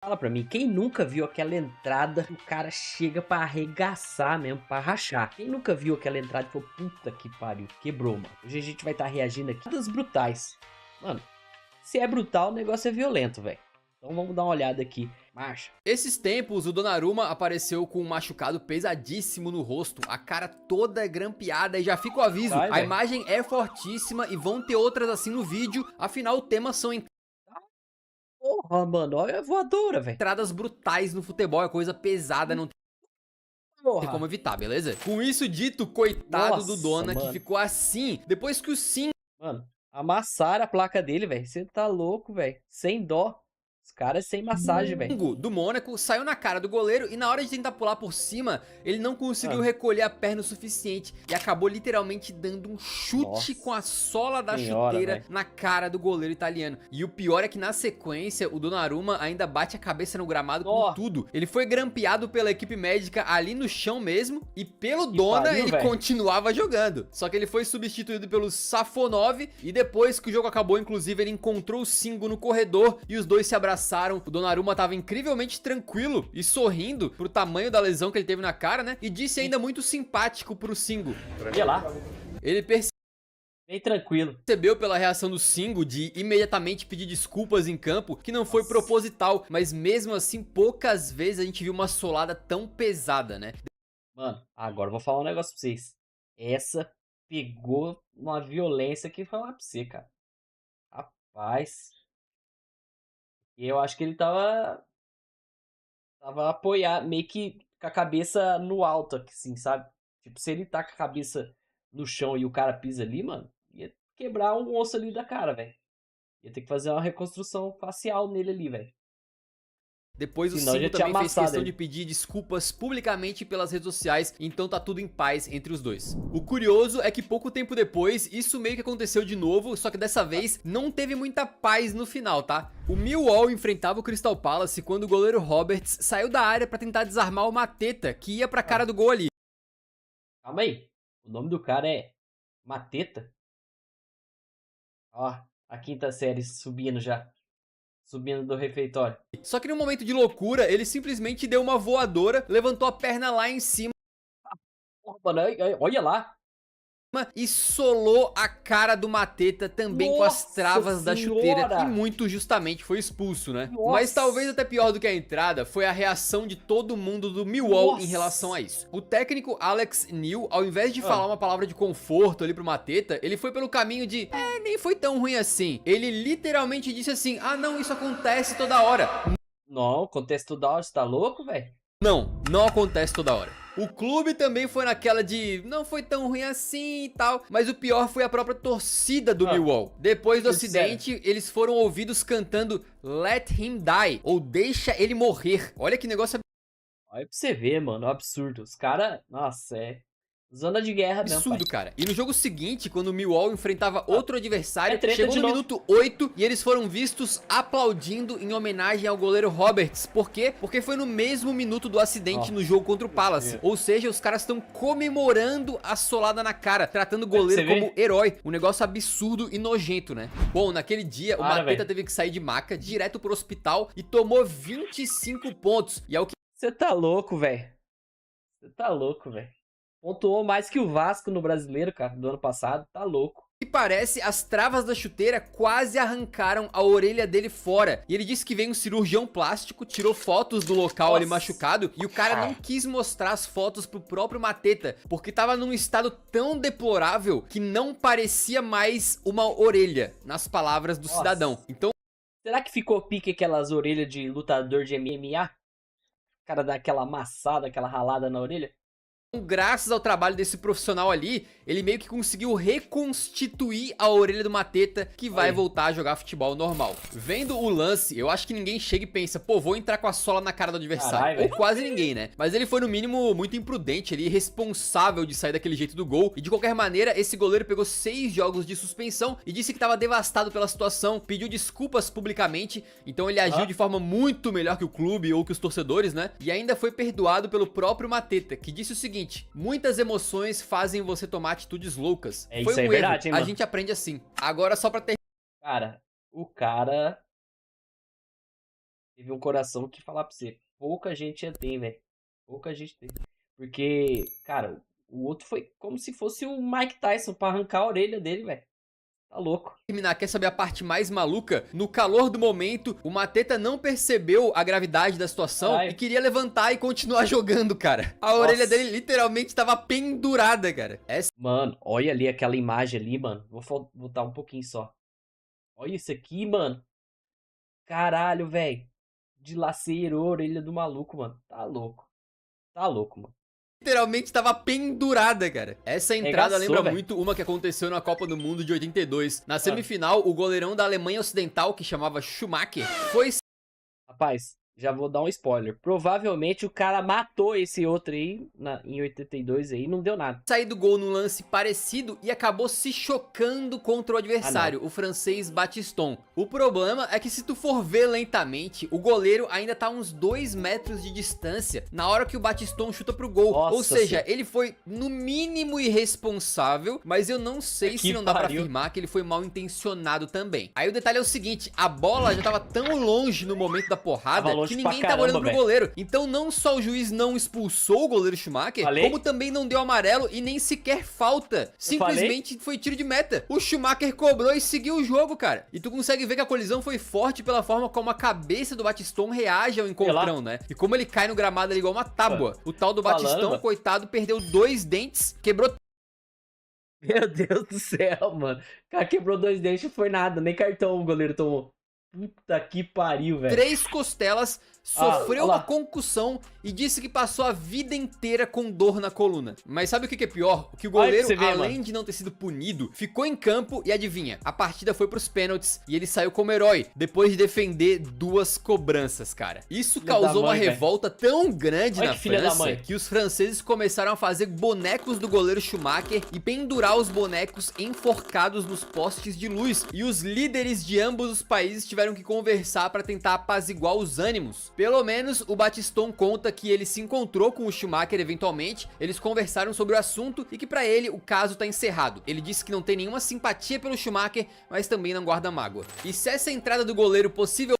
Fala pra mim, quem nunca viu aquela entrada que o cara chega pra arregaçar mesmo, pra rachar? Quem nunca viu aquela entrada e falou, puta que pariu, quebrou, mano. Hoje a gente vai estar reagindo aqui das brutais. Mano, se é brutal, o negócio é violento, velho. Então vamos dar uma olhada aqui. Marcha. Esses tempos, o Donnarumma apareceu com um machucado pesadíssimo no rosto, a cara toda grampeada, e já fica o aviso, Vai, a velho. imagem é fortíssima e vão ter outras assim no vídeo, afinal o tema são Porra, mano, olha a voadora, velho. entradas brutais no futebol, é coisa pesada, não tem como Porra. evitar, beleza? Com isso dito, coitado do Nossa, Dona, que mano. ficou assim, depois que o Sim Mano, amassaram a placa dele, velho. Você tá louco, velho. Sem dó. Os caras sem massagem, velho. do Mônaco saiu na cara do goleiro e na hora de tentar pular por cima, ele não conseguiu Ah, recolher a perna o suficiente e acabou literalmente dando um chute nossa com a sola da senhora, chuteira velho. na cara do goleiro italiano. E o pior é que na sequência, o Donnarumma ainda bate a cabeça no gramado com Ó, tudo. Ele foi grampeado pela equipe médica ali no chão mesmo e pelo que Dona pariu, ele velho. continuava jogando. Só que ele foi substituído pelo Safonov e depois que o jogo acabou, inclusive, ele encontrou o Singo no corredor e os dois se abraçaram. O Donnarumma tava incrivelmente tranquilo e sorrindo pro tamanho da lesão que ele teve na cara, né? E disse ainda muito simpático pro Singo. Olha lá. Ele Bem tranquilo. percebeu pela reação do Singo de imediatamente pedir desculpas em campo que não foi Nossa. proposital, mas mesmo assim poucas vezes a gente viu uma solada tão pesada, né? Mano, agora eu vou falar um negócio pra vocês. Essa pegou uma violência que foi lá pra você, cara. Rapaz. Eu acho que ele tava apoiado, meio que com a cabeça no alto, assim, sabe? Tipo, se ele tá com a cabeça no chão e o cara pisa ali, mano, ia quebrar um osso ali da cara, velho. Ia ter que fazer uma reconstrução facial nele ali, velho. Depois o Senão Singo já tinha também fez amassado questão de ele. pedir desculpas publicamente pelas redes sociais, então tá tudo em paz entre os dois. O curioso é que pouco tempo depois, isso meio que aconteceu de novo, só que dessa vez não teve muita paz no final, tá? O Millwall enfrentava o Crystal Palace quando o goleiro Roberts saiu da área pra tentar desarmar o Mateta, que ia pra cara Ah, do gol ali. calma aí. O nome do cara é Mateta. Ó, a quinta série subindo já. Subindo do refeitório. Só que no momento de loucura, ele simplesmente deu uma voadora, levantou a perna lá em cima Porra, mano, olha lá. e solou a cara do Mateta também com as Nossa travas da chuteira e senhora. muito justamente foi expulso, né? Mas talvez Nossa. até pior do que a entrada foi a reação de todo mundo do Millwall em relação a Nossa. isso. O técnico Alex Neil, ao invés de falar Ah, uma palavra de conforto ali pro Mateta, ele foi pelo caminho de nem foi tão ruim assim. Ele literalmente disse assim, ah não, isso acontece toda hora. não, contexto da hora, você tá louco, velho? Não, não acontece toda hora. O clube também foi naquela de não foi tão ruim assim e tal, mas o pior foi a própria torcida do Ah, Millwall. Depois do que sério? acidente, eles foram ouvidos cantando Let Him Die, ou Deixa Ele Morrer. Olha que negócio Olha pra você ver, mano, é um absurdo. Os caras, nossa, é zona de guerra mesmo, pai. absurdo, cara. E no jogo seguinte, quando o Millwall enfrentava Ah, outro adversário, é treta chegou de no novo. minuto 8 e eles foram vistos aplaudindo em homenagem ao goleiro Roberts. Por quê? Porque foi no mesmo minuto do acidente no Nossa, jogo contra o Palace. Deus. Ou seja, os caras estão comemorando a solada na cara, tratando o Olha pra goleiro você como ver. herói. Um negócio absurdo e nojento, né? Bom, naquele dia, o Para, Mateta velho. teve que sair de maca direto pro hospital e tomou 25 pontos. E ao que Você tá louco, velho. Você tá louco, velho. Pontuou mais que o Vasco no Brasileiro, cara, do ano passado. Tá louco. parece, as travas da chuteira quase arrancaram a orelha dele fora. E ele disse que veio um cirurgião plástico, tirou fotos do local ali Nossa. machucado, e o cara não quis mostrar as fotos pro próprio Mateta, porque tava num estado tão deplorável que não parecia mais uma orelha, nas palavras do Nossa. cidadão. Então Será que ficou pique aquelas orelhas de lutador de MMA? O cara dá aquela amassada, aquela ralada na orelha? graças ao trabalho desse profissional ali, ele meio que conseguiu reconstituir a orelha do Mateta, que vai Aí. voltar a jogar futebol normal. Vendo o lance, eu acho que ninguém chega e pensa, pô, vou entrar com a sola na cara do adversário. Carai, ou velho. quase ninguém, né? Mas ele foi no mínimo muito imprudente ali, irresponsável de sair daquele jeito do gol. E de qualquer maneira, esse goleiro pegou 6 jogos de suspensão e disse que estava devastado pela situação, pediu desculpas publicamente, então ele agiu de forma muito melhor que o clube ou que os torcedores, né? E ainda foi perdoado pelo próprio Mateta, que disse o seguinte: muitas emoções fazem você tomar atitudes loucas. É, Foi isso um é erro, verdade, hein, a mano? gente aprende assim. Agora só pra ter Cara, o cara teve um coração que falar pra você, pouca gente já tem, velho. Pouca gente tem. Porque, cara, o outro foi como se fosse o Mike Tyson pra arrancar a orelha dele, velho. Tá louco. Terminar, quer saber a parte mais maluca? No calor do momento, o Mateta não percebeu a gravidade da situação e queria levantar e continuar jogando, cara. A orelha dele literalmente tava pendurada, cara. Mano, olha ali aquela imagem ali, mano. Vou voltar um pouquinho só. Olha isso aqui, mano. Caralho, velho. Dilacerou a orelha do maluco, mano. Tá louco. Tá louco, mano. Literalmente tava pendurada, cara. Essa entrada lembra véio. muito uma que aconteceu na Copa do Mundo de 82. Na semifinal, o goleirão da Alemanha Ocidental, que chamava Schumacher, foi... Rapaz, já vou dar um spoiler. Provavelmente o cara matou esse outro aí em 82 aí, não deu nada. Sair do gol num lance parecido e acabou se chocando contra o adversário, o francês Batiston. O problema é que se tu for ver lentamente, o goleiro ainda tá a uns 2 metros de distância na hora que o Batiston chuta pro gol. Nossa, ou seja, ele foi no mínimo irresponsável, mas eu não sei se não dá pra afirmar que ele foi mal intencionado também. Aí o detalhe é o seguinte, a bola já tava tão longe no momento da porrada que ninguém tava olhando pro goleiro. Então não só o juiz não expulsou o goleiro Schumacher, como também não deu amarelo e nem sequer falta. Simplesmente foi tiro de meta. O Schumacher cobrou e seguiu o jogo, cara. E tu consegue ver que a colisão foi forte pela forma como a cabeça do Batiston reage ao encontrão, né? E como ele cai no gramado ali igual uma tábua. O tal do Batiston, coitado, perdeu 2 dentes, quebrou... Meu Deus do céu, mano. O cara quebrou 2 dentes e foi nada. Nem cartão o goleiro tomou. Puta que pariu, velho. 3 costelas, sofreu uma concussão e disse que passou a vida inteira com dor na coluna. Mas sabe o que é pior? O que o goleiro, além de não ter sido punido, ficou em campo e adivinha, a partida foi pros pênaltis e ele saiu como herói, depois de defender 2 cobranças, cara. Isso causou uma revolta tão grande na França que os franceses começaram a fazer bonecos do goleiro Schumacher e pendurar os bonecos enforcados nos postes de luz. E os líderes de ambos os países tiveram que conversar para tentar apaziguar os ânimos. Pelo menos o Batiston conta que ele se encontrou com o Schumacher eventualmente, eles conversaram sobre o assunto e que pra ele o caso tá encerrado. Ele disse que não tem nenhuma simpatia pelo Schumacher, mas também não guarda mágoa. E se essa entrada do goleiro possível...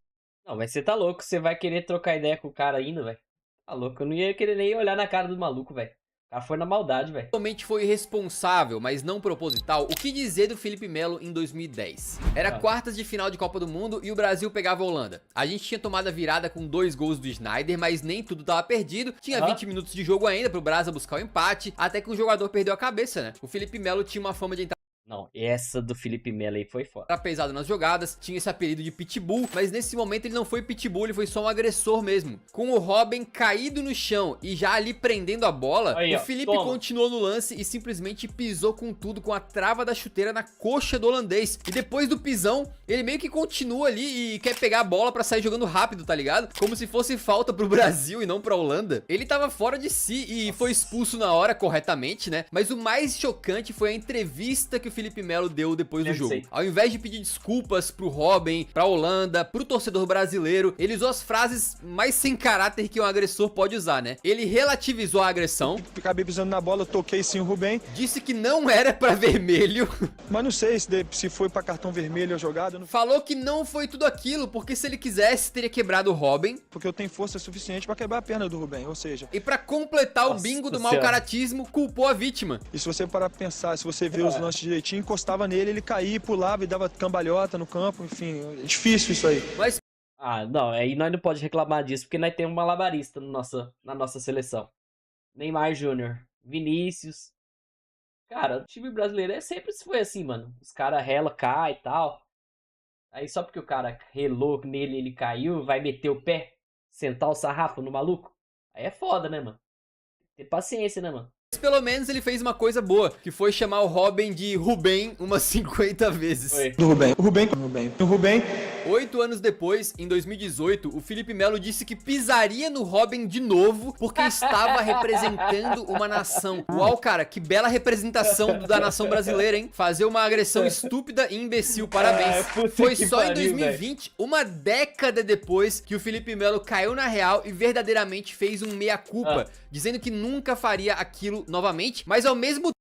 Não, mas você tá louco, você vai querer trocar ideia com o cara ainda, velho? Tá louco, eu não ia querer nem olhar na cara do maluco, velho. O cara foi na maldade, velho. Realmente foi irresponsável, mas não proposital. O que dizer do Felipe Melo em 2010? Era quartas de final de Copa do Mundo e o Brasil pegava a Holanda. A gente tinha tomado a virada com 2 gols do Sneijder, mas nem tudo tava perdido. Tinha 20 minutos de jogo ainda pro Brasa buscar o empate, até que um jogador perdeu a cabeça, né? O Felipe Melo tinha uma fama de entrar... Não, essa do Felipe Melo aí foi foda. Era pesado nas jogadas, tinha esse apelido de Pitbull, mas nesse momento ele não foi Pitbull, ele foi só um agressor mesmo. Com o Robben caído no chão e já ali prendendo a bola, aí, o Felipe continuou no lance e simplesmente pisou com tudo com a trava da chuteira na coxa do holandês. E depois do pisão, ele meio que continua ali e quer pegar a bola pra sair jogando rápido, tá ligado? Como se fosse falta pro Brasil e não pra Holanda. Ele tava fora de si e foi expulso na hora, corretamente, né? Mas o mais chocante foi a entrevista que o Felipe Melo deu depois do jogo. Ao invés de pedir desculpas pro Robben, pra Holanda, pro torcedor brasileiro, ele usou as frases mais sem caráter que um agressor pode usar, né? Ele relativizou a agressão. Acabei pisando na bola, toquei sim o Rubem. Disse que não era pra vermelho. Mas não sei se foi pra cartão vermelho a jogada. Não... Falou que não foi tudo aquilo, porque se ele quisesse, teria quebrado o Robben. Porque eu tenho força suficiente pra quebrar a perna do Rubem, ou seja... E pra completar o bingo do mau caratismo, culpou a vítima. E se você parar pra pensar, se você ver os lances direitinho, encostava nele, ele caía, pulava e dava cambalhota no campo, enfim, é difícil isso aí. Mas... Ah, não, aí nós não podemos reclamar disso, porque nós temos um malabarista na nossa seleção. Neymar Júnior, Vinícius. Cara, o time brasileiro sempre foi assim, mano. Os caras rela, cai e tal. Aí só porque o cara relou nele, ele caiu, vai meter o pé, sentar o sarrafo no maluco. Aí é foda, né, mano? Tem paciência, né, mano? Mas pelo menos ele fez uma coisa boa, que foi chamar o Robben de Rubem umas 50 vezes. Do Rubem. O Rubem. 8 anos depois, em 2018, o Felipe Melo disse que pisaria no Robben de novo porque estava representando uma nação. Uau, cara, que bela representação da nação brasileira, hein? Fazer uma agressão estúpida e imbecil, parabéns. Foi só em 2020, uma década depois, que o Felipe Melo caiu na real e verdadeiramente fez um meia-culpa, dizendo que nunca faria aquilo novamente, mas ao mesmo tempo...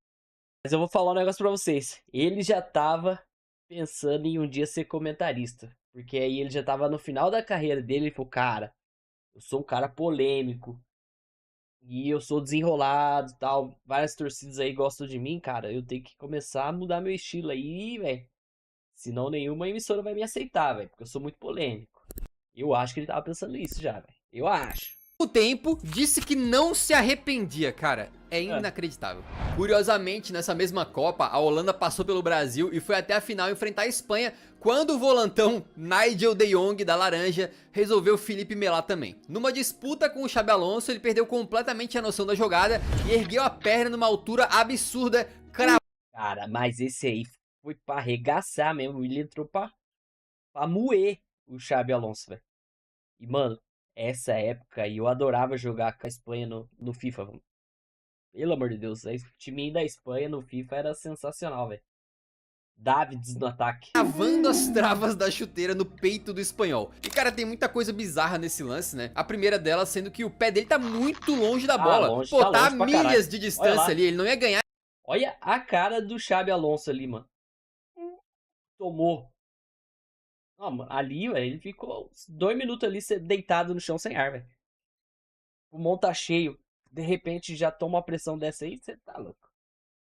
Mas eu vou falar um negócio pra vocês. Ele já tava pensando em um dia ser comentarista. Porque aí ele já tava no final da carreira dele, ele falou, cara, eu sou um cara polêmico, e eu sou desenrolado e tal, várias torcidas aí gostam de mim, cara, eu tenho que começar a mudar meu estilo aí, velho. Senão nenhuma emissora vai me aceitar, velho, porque eu sou muito polêmico. Eu acho que ele tava pensando nisso já, velho. Eu acho. O tempo disse que não se arrependia, cara. É inacreditável. Curiosamente, nessa mesma Copa, a Holanda passou pelo Brasil e foi até a final enfrentar a Espanha, quando o volantão Nigel de Jong, da Laranja, resolveu Felipe Melo também. Numa disputa com o Xabi Alonso, ele perdeu completamente a noção da jogada e ergueu a perna numa altura absurda. Cara, mas esse aí foi pra arregaçar mesmo. Ele entrou pra moer o Xabi Alonso, velho. E, mano, essa época aí eu adorava jogar com a Espanha no FIFA, mano. Pelo amor de Deus, o time da Espanha no FIFA era sensacional, velho. Davids no ataque. Cravando as travas da chuteira no peito do espanhol. E, cara, tem muita coisa bizarra nesse lance, né? A primeira delas sendo que o pé dele tá muito longe da bola. Longe, Pô, tá a longe pra milhas caralho. de distância ali, ele não ia ganhar. Olha a cara do Xabi Alonso ali, mano. Tomou. Não, mano, ali, velho, ele ficou 2 minutos ali deitado no chão sem ar, velho. O pulmão tá cheio. De repente já toma uma pressão dessa aí, você tá louco.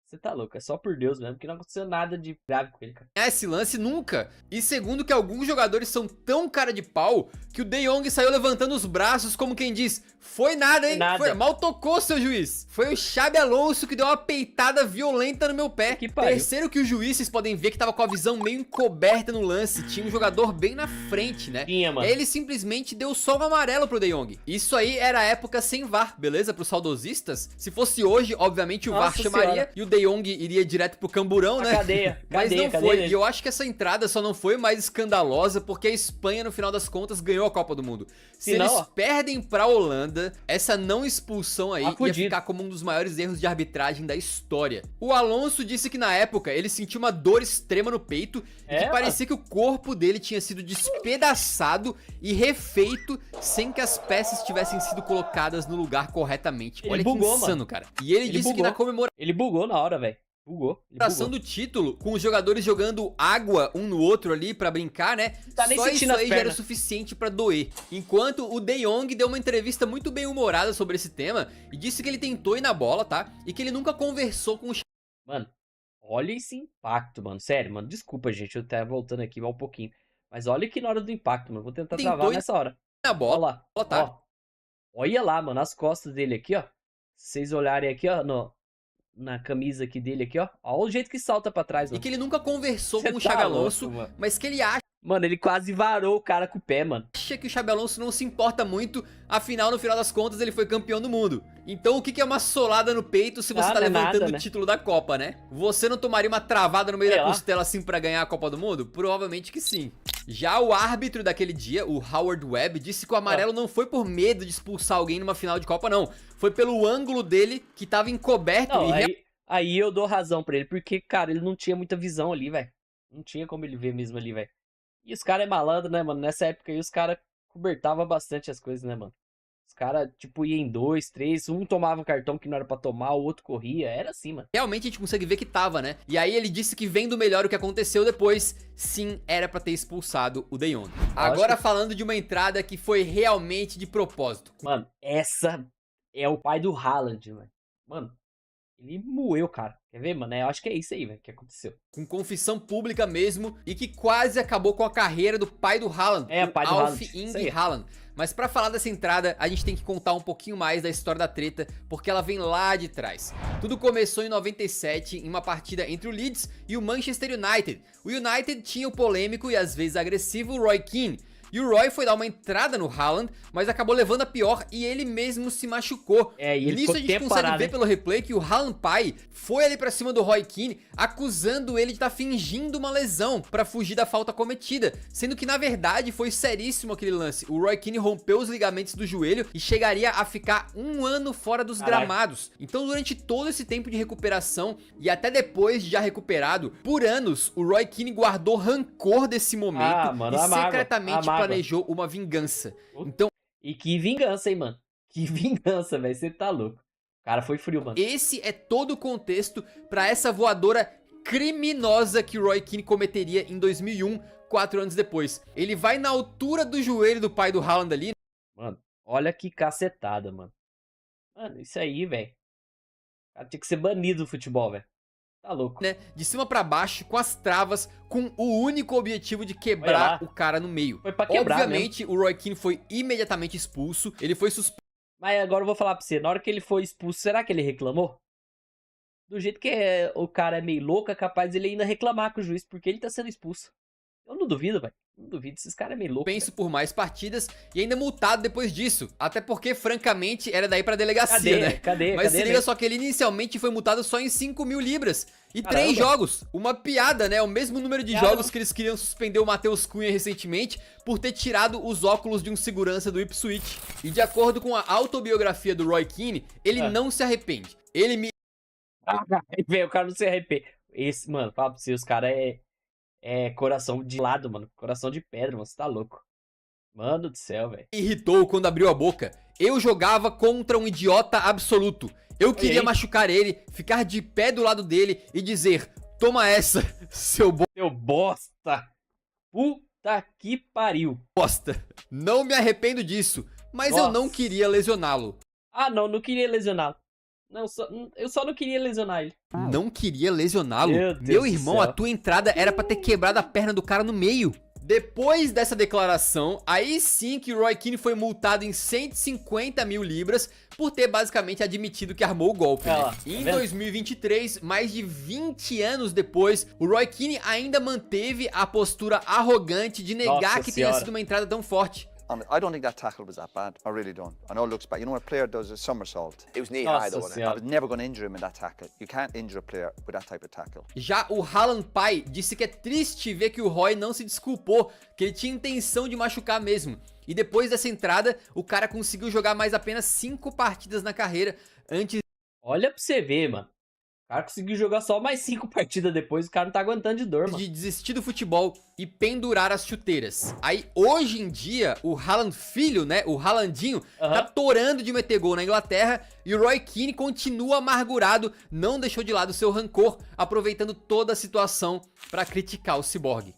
Você tá louco, é só por Deus mesmo, que não aconteceu nada de grave com ele, cara. Esse lance nunca. E segundo que alguns jogadores são tão cara de pau que o De Jong saiu levantando os braços como quem diz: foi nada, hein? Nada. Mal tocou, seu juiz. Foi o Xabi Alonso que deu uma peitada violenta no meu pé. Que pariu. Terceiro que os juízes podem ver que tava com a visão meio encoberta no lance. Tinha um jogador bem na frente, né? Tinha, mano. Ele simplesmente deu só um amarelo pro De Jong. Isso aí era a época sem VAR, beleza? Pros saudosistas. Se fosse hoje, obviamente o VAR Nossa chamaria senhora. e o De Jong iria direto pro camburão, né? Cadeia, Mas cadeia, não cadeia foi. dele. E eu acho que essa entrada só não foi mais escandalosa porque a Espanha, no final das contas, ganhou a Copa do Mundo. Se Se não, eles ó. perdem pra Holanda, essa não expulsão aí ia fudido. ficar como um dos maiores erros de arbitragem da história. O Alonso disse que na época ele sentiu uma dor extrema no peito e que parecia que o corpo dele tinha sido despedaçado e refeito sem que as peças tivessem sido colocadas no lugar corretamente. Ele Olha bugou, que insano, mano. cara. E ele disse que na comemoração Ele bugou na hora, velho. Bugou. do título, com os jogadores jogando água um no outro ali pra brincar, né? Tá nem Só isso sentindo as aí já era o pernas. suficiente pra doer. Enquanto o De Jong deu uma entrevista muito bem humorada sobre esse tema e disse que ele tentou ir na bola, tá? E que ele nunca conversou com o Mano, olha esse impacto, mano. Sério, mano. Desculpa, gente. Eu tava voltando aqui um pouquinho. Mas olha que na hora do impacto, mano. Vou tentar Tentou travar ir nessa hora. na Olha bola, lá. tá? Ó. Olha lá, mano. As costas dele aqui, ó. Se vocês olharem aqui, ó. Na camisa aqui dele aqui, ó. Olha o jeito que salta pra trás, E mano. que ele nunca conversou Cê com o tá Xabi louco, Alonso, mano. mas que ele acha Mano, ele quase varou o cara com o pé, mano. que o Xabi Alonso não se importa muito, afinal, no final das contas, ele foi campeão do mundo. Então o que é uma solada no peito se você tá Nada, levantando nada, o né? título da Copa, né? Você não tomaria uma travada no meio Sei da lá. costela assim pra ganhar a Copa do Mundo? Provavelmente que sim. Já o árbitro daquele dia, o Howard Webb, disse que o amarelo não foi por medo de expulsar alguém numa final de Copa, não. Foi pelo ângulo dele, que tava encoberto Não, e aí eu dou razão pra ele. Porque, cara, ele não tinha muita visão ali, velho. Não tinha como ele ver mesmo ali, velho. E os caras é malandro, né, mano? Nessa época aí os caras cobertavam bastante as coisas, né, mano? Os caras, tipo, iam em 2, 3, um tomava um cartão que não era pra tomar, o outro corria. Era assim, mano. realmente a gente consegue ver que tava, né? E aí ele disse que vendo melhor o que aconteceu depois, sim, era pra ter expulsado o De Jong. Agora falando de uma entrada que foi realmente de propósito. Mano, essa é o pai do Haaland, mano. Mano, ele moeu, cara. Quer ver, mano? Eu acho que é isso aí, velho, que aconteceu. Com confissão pública mesmo, e que quase acabou com a carreira do pai do Haaland, É, o pai do Alf Haaland, isso Inge aí. Haaland. Mas pra falar dessa entrada, a gente tem que contar um pouquinho mais da história da treta, porque ela vem lá de trás. Tudo começou em 97, em uma partida entre o Leeds e o Manchester United. O United tinha o polêmico e às vezes agressivo Roy Keane. E o Roy foi dar uma entrada no Haaland, mas acabou levando a pior e ele mesmo se machucou. É, e ele nisso ficou a gente tempo consegue parado, ver hein? pelo replay que o Haaland pai foi ali pra cima do Roy Keane, acusando ele de estar fingindo uma lesão pra fugir da falta cometida, sendo que na verdade foi seríssimo aquele lance. O Roy Keane rompeu os ligamentos do joelho e chegaria a ficar 1 ano fora dos Caraca. gramados. Então durante todo esse tempo de recuperação e até depois de já recuperado, por anos o Roy Keane guardou rancor desse momento mano, e a mágoa, secretamente a mágoa. planejou uma vingança. Então E que vingança, hein, mano? Que vingança, velho. Você tá louco. O cara foi frio, mano. esse é todo o contexto pra essa voadora criminosa que o Roy Keane cometeria em 2001 4 anos depois. Ele vai na altura do joelho do pai do Haaland ali. Mano, olha que cacetada, mano. Mano, isso aí, velho. O cara tinha que ser banido do futebol, velho. Tá louco. Né, de cima pra baixo, com as travas, com o único objetivo de quebrar o cara no meio. Foi pra quebrar Obviamente, o Roy Keane foi imediatamente expulso, ele foi suspenso. Mas agora eu vou falar pra você, na hora que ele foi expulso, será que ele reclamou? Do jeito que o cara é meio louco, é capaz de ele ainda reclamar com o juiz, porque ele tá sendo expulso. Eu não duvido, velho. Não duvido, esses caras é meio louco. Penso por mais partidas e ainda multado depois disso. Até porque, francamente, era daí pra delegacia, né? Mas se liga só que ele inicialmente foi multado só em 5 mil libras. E 3 jogos. Uma piada, né? O mesmo número de jogos que eles queriam suspender o Matheus Cunha recentemente por ter tirado os óculos de um segurança do Ipswich. E de acordo com a autobiografia do Roy Keane, ele não se arrepende. Ele me... o cara não se arrepende. Esse, mano, fala pra você, os caras é coração de lado, mano. Coração de pedra, mano. Você tá louco. Mano do céu, velho. Irritou quando abriu a boca. Eu jogava contra um idiota absoluto. Eu queria machucar ele, ficar de pé do lado dele e dizer: toma essa, seu bosta. Puta que pariu. Bosta. Não me arrependo disso, mas eu não queria lesioná-lo. Ah, não queria lesioná-lo. Não, eu só não queria lesionar ele. Não queria lesioná-lo? Meu irmão, a tua entrada era pra ter quebrado a perna do cara no meio. Depois dessa declaração, aí sim que Roy Keane foi multado em 150 mil libras por ter basicamente admitido que armou o golpe, né? E em 2023, mais de 20 anos depois, o Roy Keane ainda manteve a postura arrogante de negar que tenha sido uma entrada tão forte. I don't think that tackle was that bad. I really don't. I know it looks bad. You know, when a player does a somersault. It was knee high, though, wasn't it? I was never going to injure him in that tackle. You can't injure a player with that type of tackle. Já o Haaland pai disse que é triste ver que o Roy não se desculpou, que ele tinha intenção de machucar mesmo. E depois dessa entrada, o cara conseguiu jogar mais apenas 5 partidas na carreira antes... Olha pra você ver, mano. O cara conseguiu jogar só mais 5 partidas depois, o cara não tá aguentando de dor, mano. De desistir do futebol e pendurar as chuteiras. Aí, hoje em dia, o Haaland filho, né, o Haalandinho, tá torando de meter gol na Inglaterra e o Roy Keane continua amargurado, não deixou de lado seu rancor, aproveitando toda a situação pra criticar o Cyborg.